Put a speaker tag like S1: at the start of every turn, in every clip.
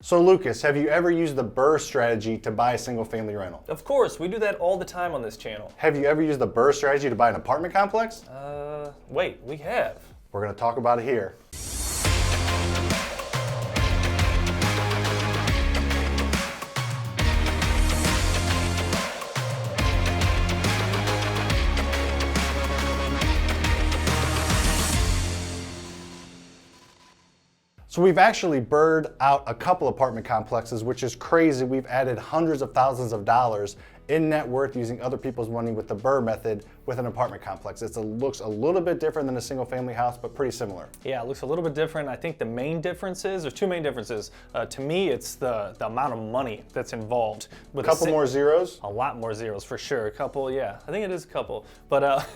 S1: So Lucas, have you ever used the BRRRR strategy to buy a single family rental?
S2: Of course, we do that all the time on this channel.
S1: Have you ever used the BRRRR strategy to buy an apartment complex?
S2: Wait, we have.
S1: We're going to talk about it here. So we've actually BRRRR'd out a couple apartment complexes, which is crazy. We've added hundreds of thousands of dollars in net worth using other people's money with the BRRRR method with an apartment complex. It looks a little bit different than a single family house, but pretty similar.
S2: Yeah, it looks a little bit different. I think the main differences, there's two main differences. To me, it's the amount of money that's involved.
S1: A couple more zeros?
S2: A lot more zeros for sure. A couple, yeah, I think it is a couple. But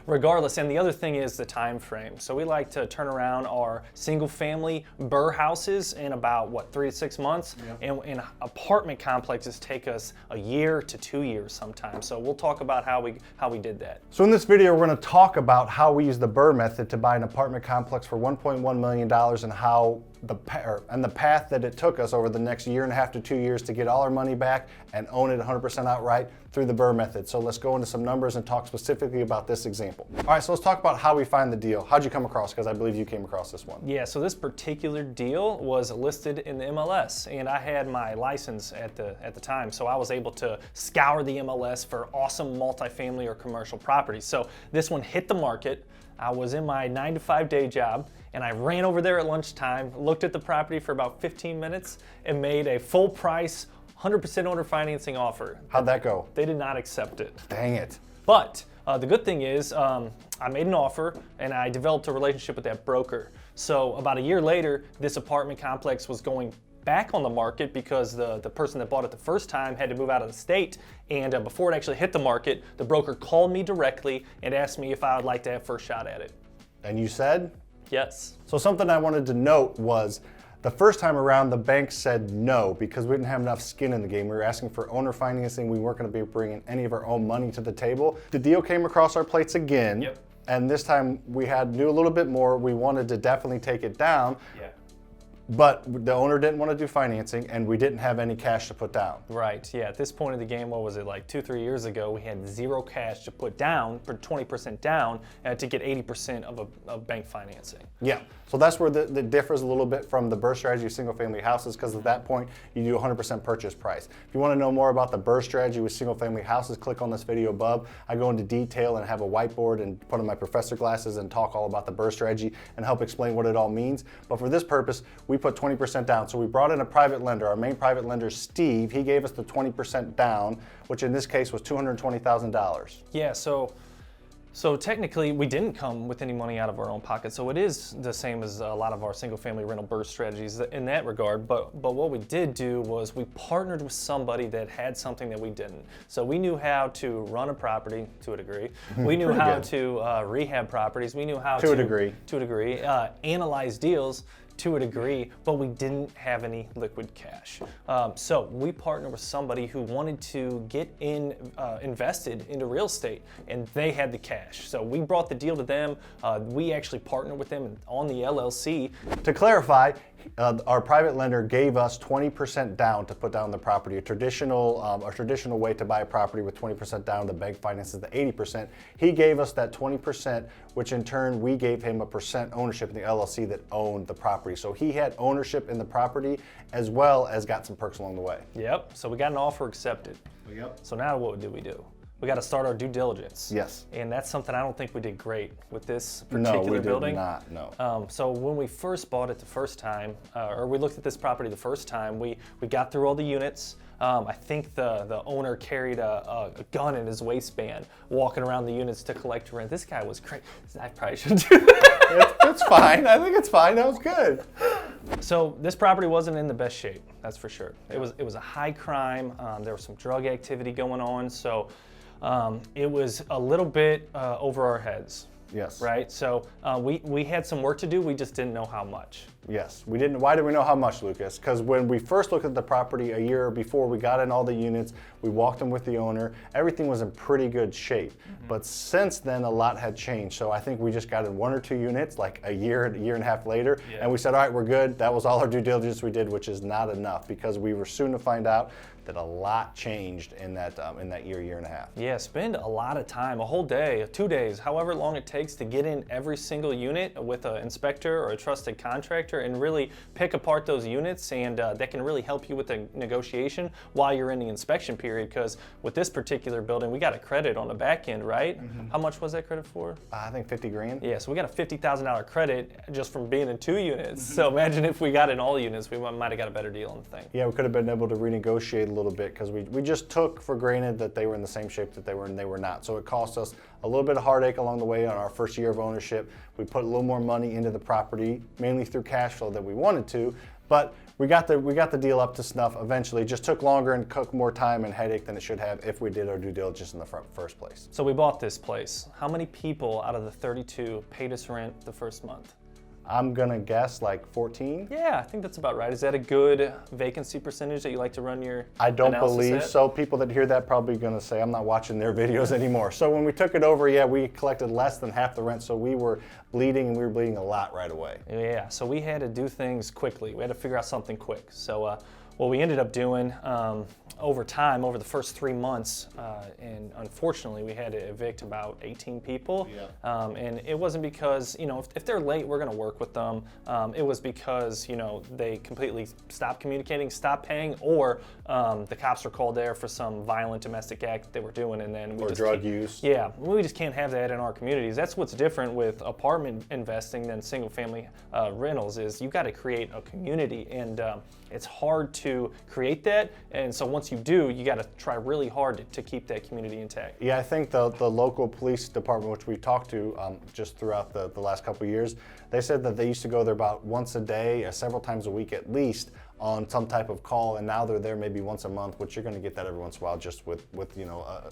S2: regardless, and the other thing is the time frame. So we like to turn around our single family BRRRR houses in about, what, 3 to 6 months? Yep. And apartment complexes take us a year to 2 years sometimes. So we'll talk about how we did that.
S1: So in this video, we're going to talk about how we use the BRRRR method to buy an apartment complex for $1.1 million and how the path that it took us over the next year and a half to 2 years to get all our money back and own it 100% outright through the BRRRR method. So let's go into some numbers and talk specifically about this example. All right, so let's talk about how we find the deal. How'd you come across? Because I believe you came across this one.
S2: Yeah, so this particular deal was listed in the MLS, and I had my license at the time, so I was able to scour the MLS for awesome multifamily or commercial properties. So this one hit the market. I was in my 9-to-5 day job, and I ran over there at lunchtime, looked at the property for about 15 minutes, and made a full price, 100% owner financing offer.
S1: How'd that go?
S2: They did not accept it.
S1: Dang it.
S2: But the good thing is I made an offer and I developed a relationship with that broker. So about a year later, this apartment complex was going back on the market because the person that bought it the first time had to move out of the state. And before it actually hit the market, the broker called me directly and asked me if I would like to have first shot at it.
S1: And you said?
S2: Yes.
S1: So something I wanted to note was the first time around, the bank said no because we didn't have enough skin in the game. We were asking for owner financing. We weren't going to be bringing any of our own money to the table. The deal came across our plates again.
S2: Yep.
S1: And this time we knew a little bit more. We wanted to definitely take it down.
S2: Yeah.
S1: But the owner didn't want to do financing and we didn't have any cash to put down.
S2: Right, yeah, at this point of the game, what was it, like 2-3 years ago, we had zero cash to put down, for 20% down, to get 80% of bank financing.
S1: Yeah, so that's where the differs a little bit from the BRRRR strategy of single family houses, because at that point, you do 100% purchase price. If you want to know more about the BRRRR strategy with single family houses, click on this video above. I go into detail and have a whiteboard and put on my professor glasses and talk all about the BRRRR strategy and help explain what it all means. But for this purpose, we put 20% down. So we brought in a private lender. Our main private lender, Steve, he gave us the 20% down, which in this case was $220,000.
S2: Yeah, so technically we didn't come with any money out of our own pocket. So it is the same as a lot of our single family rental BRRRR strategies in that regard. But what we did do was we partnered with somebody that had something that we didn't. So we knew how to run a property to a degree. We knew how to rehab properties. We knew how to a degree, analyze deals to a degree, but we didn't have any liquid cash. So we partnered with somebody who wanted to get invested into real estate, and they had the cash. So we brought the deal to them. We actually partnered with them on the LLC.
S1: To clarify, our private lender gave us 20% down to put down the property. A traditional way to buy a property with 20% down, the bank finances the 80%. He gave us that 20%, which in turn we gave him a percent ownership in the LLC that owned the property. So he had ownership in the property as well as got some perks along the way.
S2: Yep, so we got an offer accepted.
S1: Yep.
S2: So now what do? We got to start our due diligence.
S1: Yes.
S2: And that's something I don't think we did great with this particular building.
S1: No, we did not, no.
S2: So when we first bought it the first time, or we looked at this property the first time, we got through all the units. I think the owner carried a gun in his waistband, walking around the units to collect rent. This guy was crazy. I probably shouldn't do that.
S1: It's fine. I think it's fine. That was good.
S2: So this property wasn't in the best shape, that's for sure. It was a high crime. There was some drug activity going on. So it was a little bit over our heads.
S1: Yes.
S2: Right. So we had some work to do. We just didn't know how much.
S1: Yes, we didn't. Why do we know how much, Lucas? Because when we first looked at the property a year before we got in all the units, we walked them with the owner, everything was in pretty good shape. But since then, a lot had changed. So I think we just got in 1 or 2 units like a year and a half later, and we said, all right, we're good. That was all our due diligence we did, which is not enough, because we were soon to find out that a lot changed in that year and a half.
S2: Yeah, spend a lot of time, a whole day, 2 days, however long it takes to get in every single unit with an inspector or a trusted contractor and really pick apart those units, and that can really help you with the negotiation while you're in the inspection period, because with this particular building, we got a credit on the back end, right? How much was that credit for?
S1: I think 50 grand.
S2: Yeah, so we got a $50,000 credit just from being in 2 units. So imagine if we got in all units, we might have got a better deal on the thing.
S1: Yeah, we could have been able to renegotiate a little bit, because we just took for granted that they were in the same shape that they were, and they were not. So it cost us a little bit of heartache along the way on our first year of ownership. We put a little more money into the property, mainly through cash flow that we wanted to, but we got the deal up to snuff eventually. It just took longer and took more time and headache than it should have if we did our due diligence in the first place.
S2: So we bought this place. How many people out of the 32 paid us rent the first month?
S1: I'm gonna guess like 14.
S2: Yeah, I think that's about right. Is that a good vacancy percentage that you like to run your
S1: I don't
S2: analysis
S1: believe
S2: at?
S1: so. People that hear that probably gonna say, I'm not watching their videos anymore. So when we took it over, yeah, we collected less than half the rent, so we were bleeding, and we were bleeding a lot right away.
S2: Yeah, so we had to do things quickly. We had to figure out something quick. So what we ended up doing over time, over the first 3 months, and unfortunately we had to evict about 18 people.
S1: Yeah.
S2: And it wasn't because, if they're late, we're gonna work with them. It was because, they completely stopped communicating, stopped paying, or the cops were called there for some violent domestic act they were doing, and then we
S1: Or
S2: just
S1: drug
S2: can't-
S1: use.
S2: Yeah, we just can't have that in our communities. That's what's different with apartment investing than single family rentals, is you gotta create a community, and it's hard to create that, and so once you do, you got to try really hard to keep that community intact.
S1: Yeah, I think the local police department, which we talked to just throughout the last couple of years, they said that they used to go there about once a day, several times a week at least, on some type of call, and now they're there maybe once a month, which you're going to get that every once in a while, just with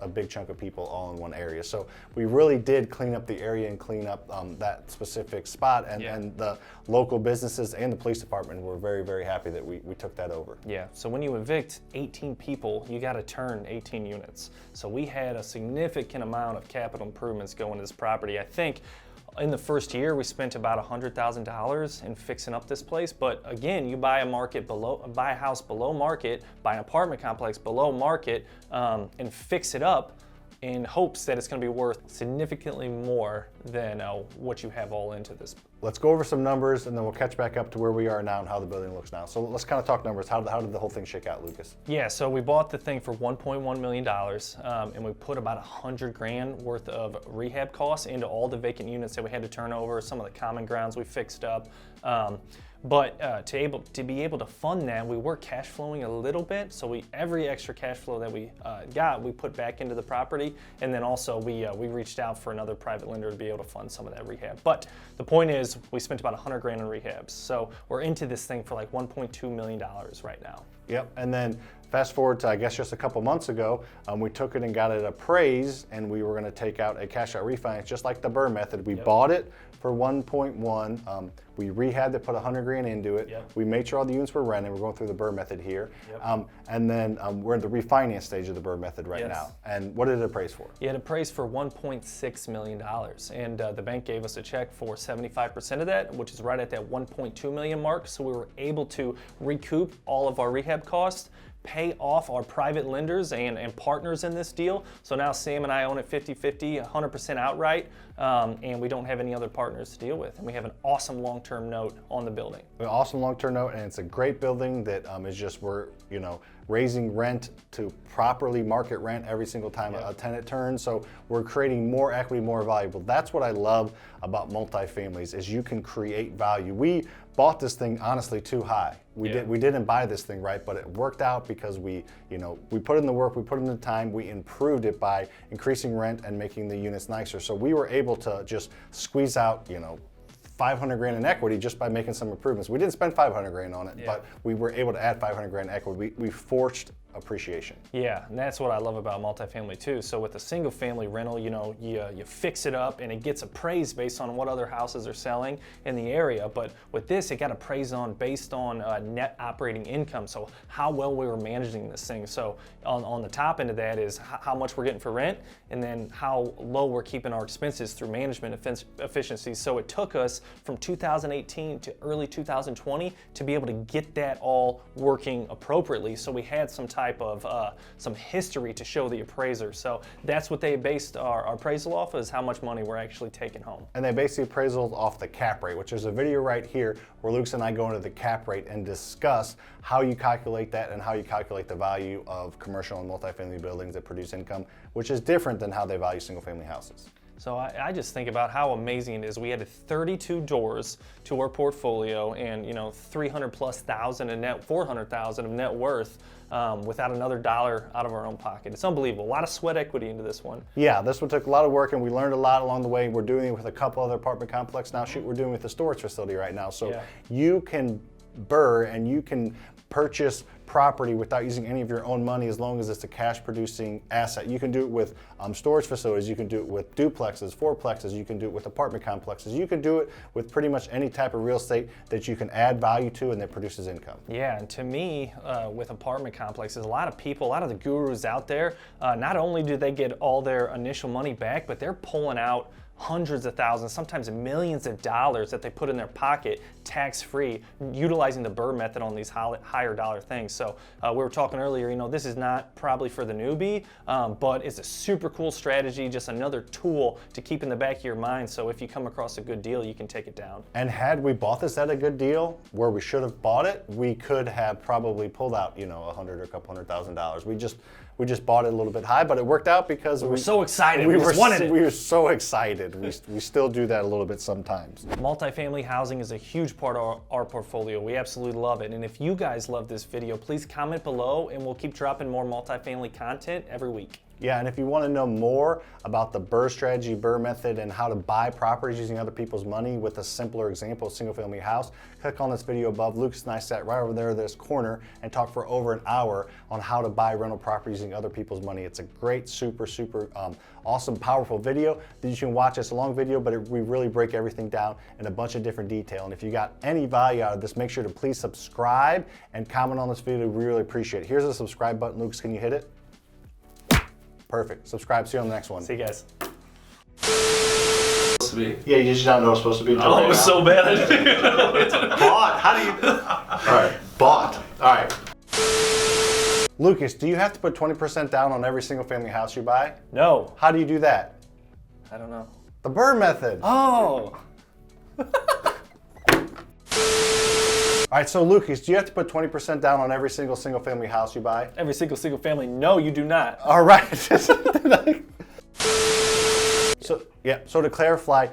S1: a big chunk of people all in one area. So we really did clean up the area and clean up that specific spot, and the local businesses and the police department were very, very happy that we took that over.
S2: Yeah, so when you evict 18 people, you got to turn 18 units. So we had a significant amount of capital improvements going to this property. I think in the first year, we spent about $100,000 in fixing up this place. But again, you buy a house below market, buy an apartment complex below market, and fix it up in hopes that it's going to be worth significantly more than what you have all into this.
S1: Let's go over some numbers, and then we'll catch back up to where we are now and how the building looks now. So let's kind of talk numbers. How did the whole thing shake out, Lucas?
S2: Yeah, so we bought the thing for $1.1 million, and we put about $100,000 worth of rehab costs into all the vacant units that we had to turn over, some of the common grounds we fixed up. But to be able to fund that, we were cash flowing a little bit. So every extra cash flow that we got, we put back into the property, and then also we reached out for another private lender to be able to fund some of that rehab. But the point is, we spent about $100,000 on rehabs. So we're into this thing for like $1.2 million right now.
S1: Yep, and then fast forward to, I guess, just a couple months ago, we took it and got it appraised, and we were going to take out a cash out refinance, just like the BRRRR method. We bought it for 1.1. We rehabbed it, put $100,000 into it.
S2: Yep.
S1: We made sure all the units were rented. We're going through the BRRRR method here.
S2: Yep.
S1: And then we're in the refinance stage of the BRRRR method right now. And what did it appraise for?
S2: It appraised for $1.6 million, and the bank gave us a check for 75% of that, which is right at that 1.2 million mark. So we were able to recoup all of our rehab costs, pay off our private lenders and partners in this deal. So now Sam and I own it 50-50, 100% outright, and we don't have any other partners to deal with. And we have an awesome long-term note on the building.
S1: An awesome long-term note, and it's a great building that is just, we're raising rent to properly market rent every single time a tenant turns. So we're creating more equity, more valuable. That's what I love about multifamilies, is you can create value. We bought this thing honestly too high. We didn't buy this thing right, but it worked out because we put in the work, we put in the time, we improved it by increasing rent and making the units nicer. So we were able to just squeeze out, 500 grand in equity just by making some improvements. We didn't spend 500 grand on it,
S2: Yeah.
S1: but we were able to add 500 grand in equity. We forced appreciation.
S2: Yeah, and that's what I love about multifamily too. So with a single family rental, you know, you fix it up and it gets appraised based on what other houses are selling in the area. But with this, it got appraised based on net operating income. So how well we were managing this thing. So on the top end of that is how much we're getting for rent, and then how low we're keeping our expenses through management efficiencies. So it took us from 2018 to early 2020 to be able to get that all working appropriately. So we had some type of some history to show the appraiser. So that's what they based our appraisal off, is how much money we're actually taking home.
S1: And they base the appraisal off the cap rate, which is a video right here where Lucas and I go into the cap rate and discuss how you calculate that and how you calculate the value of commercial and multifamily buildings that produce income, which is different than how they value single family houses.
S2: So I just think about how amazing it is. We added 32 doors to our portfolio, and 300,000+ in net, 400,000 of net worth, without another dollar out of our own pocket. It's unbelievable. A lot of sweat equity into this one.
S1: Yeah, this one took a lot of work, and we learned a lot along the way. We're doing it with a couple other apartment complexes now. Shoot, we're doing it with the storage facility right now. So
S2: Yeah.
S1: you can BRRRR and you can purchase property without using any of your own money as long as it's a cash producing asset. You can do it with storage facilities, you can do it with duplexes, fourplexes, you can do it with apartment complexes, you can do it with pretty much any type of real estate that you can add value to and that produces income.
S2: Yeah, and to me, with apartment complexes, a lot of people, a lot of the gurus out there, not only do they get all their initial money back, but they're pulling out hundreds of thousands, sometimes millions of dollars that they put in their pocket tax-free, utilizing the BRRRR method on these higher dollar things. So we were talking earlier, this is not probably for the newbie, but it's a super cool strategy, just another tool to keep in the back of your mind. So if you come across a good deal, you can take it down.
S1: And had we bought this at a good deal, where we should have bought it, we could have probably pulled out, $100,000 or a couple $100,000. We just bought it a little bit high, but it worked out because we
S2: were so excited. We just wanted it.
S1: We were so excited. We still do that a little bit sometimes.
S2: Multifamily housing is a huge part of our portfolio. We absolutely love it. And if you guys love this video, please comment below and we'll keep dropping more multifamily content every week.
S1: Yeah, and if you want to know more about the BRRRR strategy, BRRRR method, and how to buy properties using other people's money with a simpler example, a single-family house, click on this video above. Lucas and I sat right over there in this corner and talked for over an hour on how to buy rental properties using other people's money. It's a great, super awesome, powerful video that you can watch. It's a long video, but we really break everything down in a bunch of different detail. And if you got any value out of this, make sure to please subscribe and comment on this video. We really appreciate it. Here's the subscribe button. Lucas, can you hit it? Perfect. Subscribe. See you on the next one.
S2: See you guys.
S1: Yeah, you just don't know it's supposed to be.
S2: Oh, it was so bad. I didn't even know.
S1: Bought. How do you? All right. Bought. All right. Lucas, do you have to put 20% down on every single family house you buy?
S2: No.
S1: How do you do that?
S2: I don't know.
S1: The BRRRR method.
S2: Oh.
S1: All right, so Lucas, do you have to put 20% down on every single family house you buy?
S2: Every single family? No, you do not.
S1: All right. So to clarify,